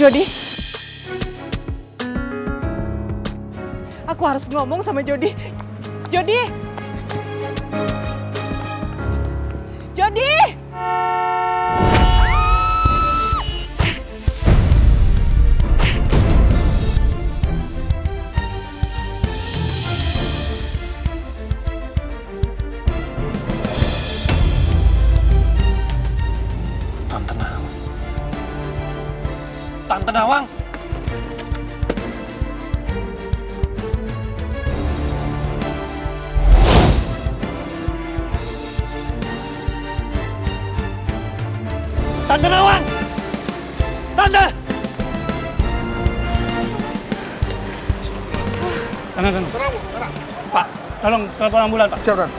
Jody. Aku harus ngomong sama Jody. Jody! Jody! Tante Nawang. Tante Nawang! Tante Nawang! Tante! Tenang. Pak, tolong telepon ambulan, Pak. Siap, Dan.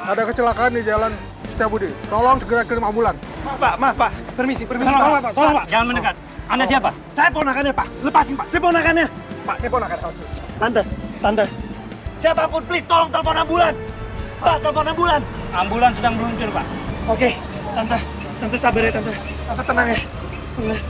Ada kecelakaan di jalan Setiabudi. Tolong segera kirim ambulan. Maaf, Pak. Permisi. Tolong, Pak. Tolong, Pak. Jangan mendekat. Anda siapa? Saya ponakannya, Pak. Lepasin, Pak. Saya ponakannya. Pak, saya ponakan. Tante. Siapapun, please, tolong telepon ambulan. Pak, telepon ambulan. Ambulan sedang meluncur, Pak. Oke, Tante sabar ya, Tante. Tante tenang ya. Tenang.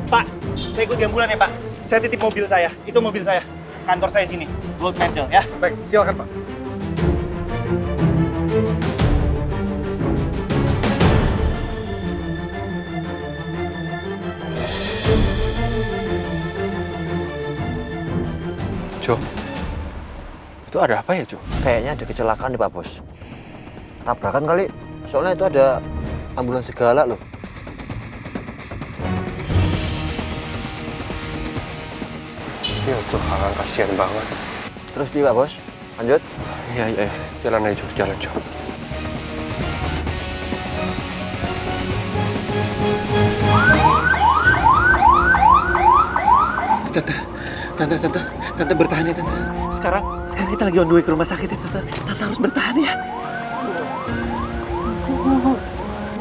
Pak, saya ikut di ambulan ya, Pak. Saya titip mobil saya. Itu mobil saya. Kantor saya sini. Gold Medal ya. Baik, silakan, Pak. Jo, itu ada apa ya, Jo? Kayaknya ada kecelakaan nih Pak Bos. Tabrakan kali, soalnya itu ada ambulans segala loh. Ya Tuhan, kasihan banget. Terus Pak Bos, lanjut. Iya. Jalan aja, Jo. Jalan, Jo. Tante bertahan ya, Tante. Sekarang kita lagi on the way ke rumah sakit ya, Tante. Tante harus bertahan ya.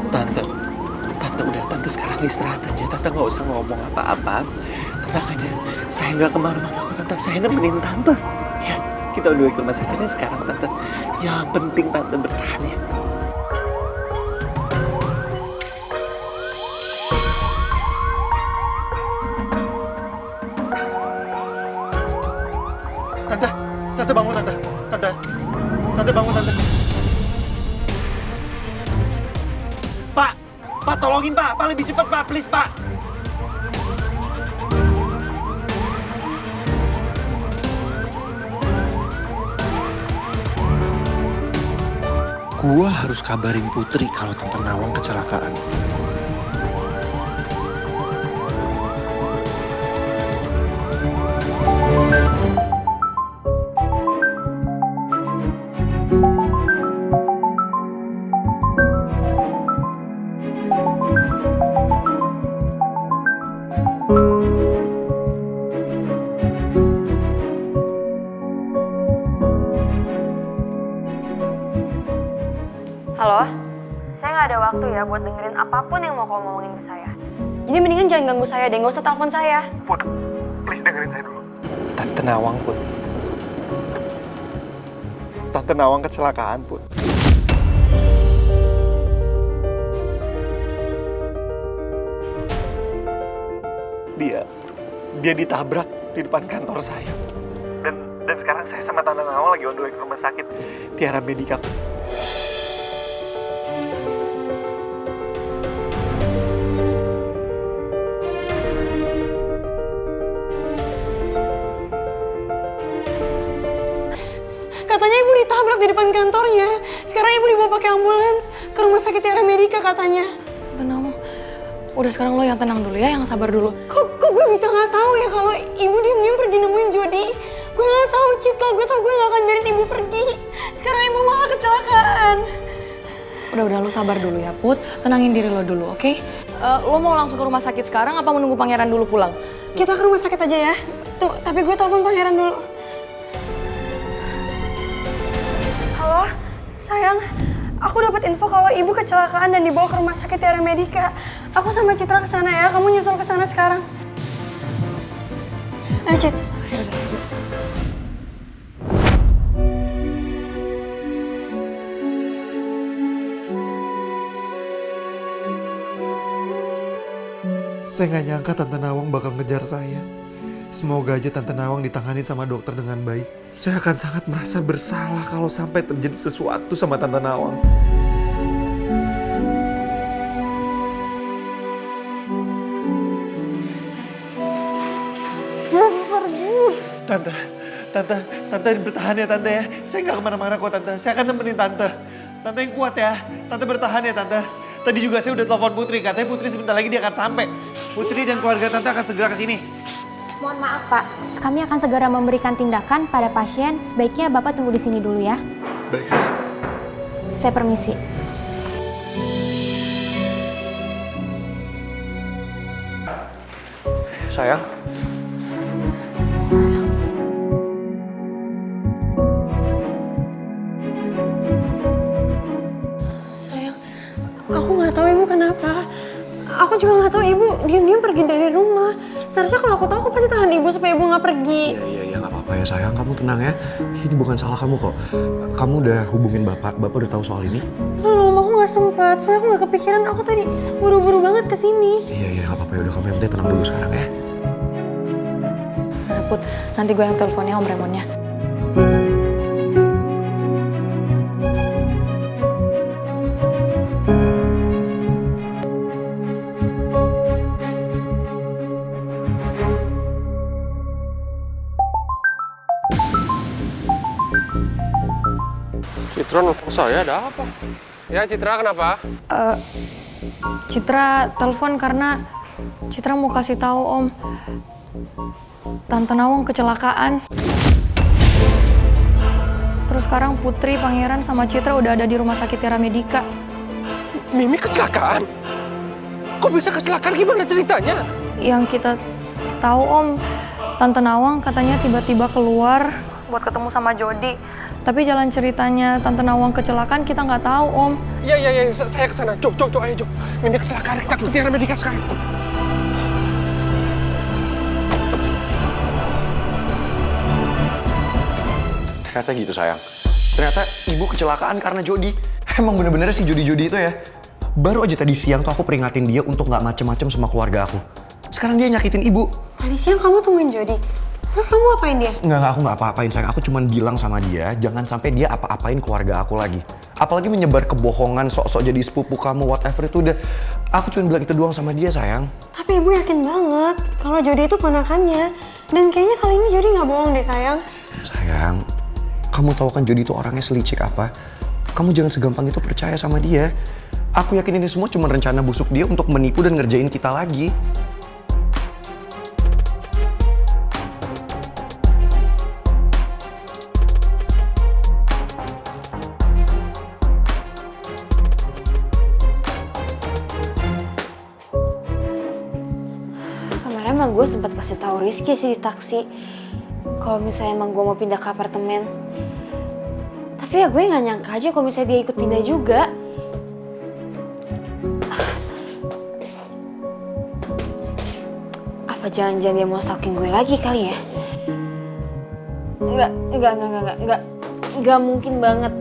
Tante udah, Tante sekarang istirahat aja. Tante nggak usah ngomong apa-apa. Tenang aja. Saya nggak kemana-mana kok, Tante. Saya nemenin Tante. Ya, kita on the way ke rumah sakitnya sekarang, Tante. Yang penting Tante bertahan ya. Tante bangun, Tante. Tante bangun, Tante. Pak, tolongin, Pak. Pak, lebih cepat, Pak. Please, Pak. Gua harus kabarin Putri kalau Tante Nawang kecelakaan. Halo, saya nggak ada waktu ya buat dengerin apapun yang mau kamu ngomongin ke saya. Jadi mendingan jangan ganggu saya deh, nggak usah telepon saya. Put, please dengerin saya dulu. Tante Nawang, Put. Tante Nawang kecelakaan, Put. Dia ditabrak di depan kantor saya. Dan sekarang saya sama Tante Nawang lagi on the way ke rumah sakit Tiara Medica. Katanya ibu ditabrak di depan kantornya. Sekarang ibu dibawa pakai ambulans ke rumah sakit Tiara Medica katanya. Tenang, udah sekarang lo yang tenang dulu ya, yang sabar dulu. Kok gue bisa nggak tahu ya kalau ibu diam-diam pergi nemuin Jody? Gue nggak tahu, Cita. Gue tau gue nggak akan biarin ibu pergi. Sekarang ibu malah kecelakaan. Udah lo sabar dulu ya, Put. Tenangin diri lo dulu, oke? Lo mau langsung ke rumah sakit sekarang apa menunggu pangeran dulu pulang? kita ke rumah sakit aja ya. Tuh, tapi gue telepon Pangeran dulu. Halo, sayang. Aku dapat info kalau ibu kecelakaan dan dibawa ke rumah sakit Tiara Medica. Aku sama Citra ke sana ya. Kamu nyusul ke sana sekarang. Ayo, Cit. Saya nggak nyangka Tante Nawang bakal ngejar saya. Semoga aja Tante Nawang ditangani sama dokter dengan baik. Saya akan sangat merasa bersalah kalau sampai terjadi sesuatu sama Tante Nawang. Tante bertahan ya Tante ya. Saya nggak kemana-mana kok Tante. Saya akan nemenin Tante. Tante yang kuat ya. Tante bertahan ya Tante. Tadi juga saya udah telepon Putri, katanya Putri sebentar lagi dia akan sampai. Putri dan keluarga Tante akan segera ke sini. Mohon maaf Pak, kami akan segera memberikan tindakan pada pasien. Sebaiknya Bapak tunggu di sini dulu ya. Baik sis. Saya permisi. Sayang. Aku nggak tahu ibu kenapa. Aku juga nggak tahu ibu diam-diam pergi dari rumah. Seharusnya kalau aku tahu aku pasti tahan ibu supaya ibu nggak pergi. Iya nggak apa-apa ya sayang, kamu tenang ya. Ini bukan salah kamu kok. Kamu udah hubungin bapak udah tahu soal ini? Belum, aku nggak sempat. Soalnya aku nggak kepikiran. Aku tadi buru-buru banget kesini. Iya nggak apa-apa ya, udah kamu yang penting tenang dulu sekarang ya. Udah Put, nanti gue yang teleponnya Om Raymondnya. Citra nelfon saya, ada apa? Ya Citra, kenapa? Citra telepon karena Citra mau kasih tahu Om, Tante Nawang kecelakaan. Terus sekarang Putri, Pangeran, sama Citra udah ada di rumah sakit Tiara Medica. Mimi kecelakaan? Kok bisa kecelakaan? Gimana ceritanya? Yang kita tahu Om, Tante Nawang katanya tiba-tiba keluar buat ketemu sama Jody. Tapi jalan ceritanya Tante Nawang kecelakaan kita nggak tahu Om. Iya, saya kesana. Jok, ayo Jok. Mimi kecelakaan, kita ke Tiara Medica sekarang. Ternyata gitu sayang. Ternyata ibu kecelakaan karena Jody. Emang bener-bener sih Jody itu ya. Baru aja tadi siang tuh aku peringatin dia untuk nggak macem-macem sama keluarga aku. Sekarang dia nyakitin ibu. Tadi siang kamu temuin Jody. Terus kamu apain dia? Enggak, aku nggak apa-apain sayang. Aku cuman bilang sama dia, jangan sampai dia apa-apain keluarga aku lagi. Apalagi menyebar kebohongan, sok-sok jadi sepupu kamu, whatever itu udah. Aku cuma bilang itu doang sama dia sayang. Tapi ibu yakin banget kalau Jody itu ponakannya. Dan kayaknya kali ini Jody nggak bohong deh sayang. Sayang, kamu tahu kan Jody itu orangnya selicik apa? Kamu jangan segampang itu percaya sama dia. Aku yakin ini semua cuma rencana busuk dia untuk menipu dan ngerjain kita lagi. Kemarin emang gue sempat kasih tahu Rizky sih di taksi. Kalau misalnya emang gue mau pindah ke apartemen. Tapi ya gue nggak nyangka aja kalau misalnya dia ikut pindah juga. Apa jangan-jangan dia mau stalking gue lagi kali ya? Enggak mungkin banget.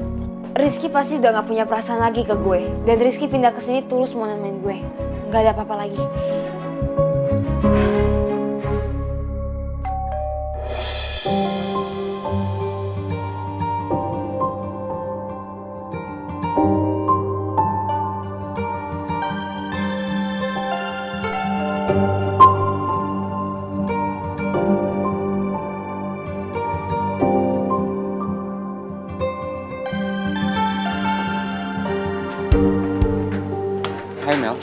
Rizky pasti udah nggak punya perasaan lagi ke gue. Dan Rizky pindah ke sini tulus mau nemenin gue. Nggak ada apa-apa lagi. Hai Mel.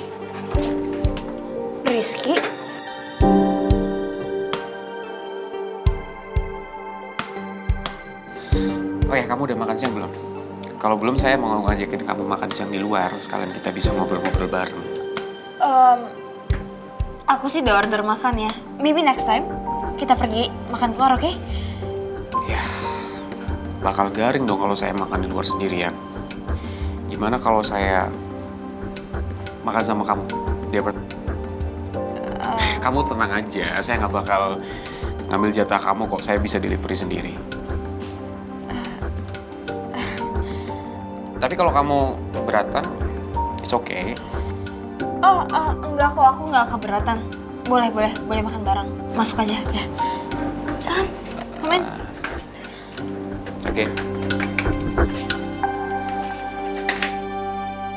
Rizky? Oh ya, kamu udah makan siang belum? Kalau belum, saya mau ngajakin kamu makan siang di luar. Sekalian kita bisa ngobrol-ngobrol bareng. Aku sih udah order makan ya. Maybe next time kita pergi makan keluar, oke? Ya, bakal garing dong kalau saya makan di luar sendirian. Gimana kalau saya makan sama kamu? Dia kamu tenang aja, saya nggak bakal ngambil jatah kamu kok. Saya bisa delivery sendiri. Tapi kalau kamu keberatan, it's okay. Oh, enggak kok, aku nggak keberatan. Boleh makan bareng. Masuk aja, ya. Silakan, come in. Oke.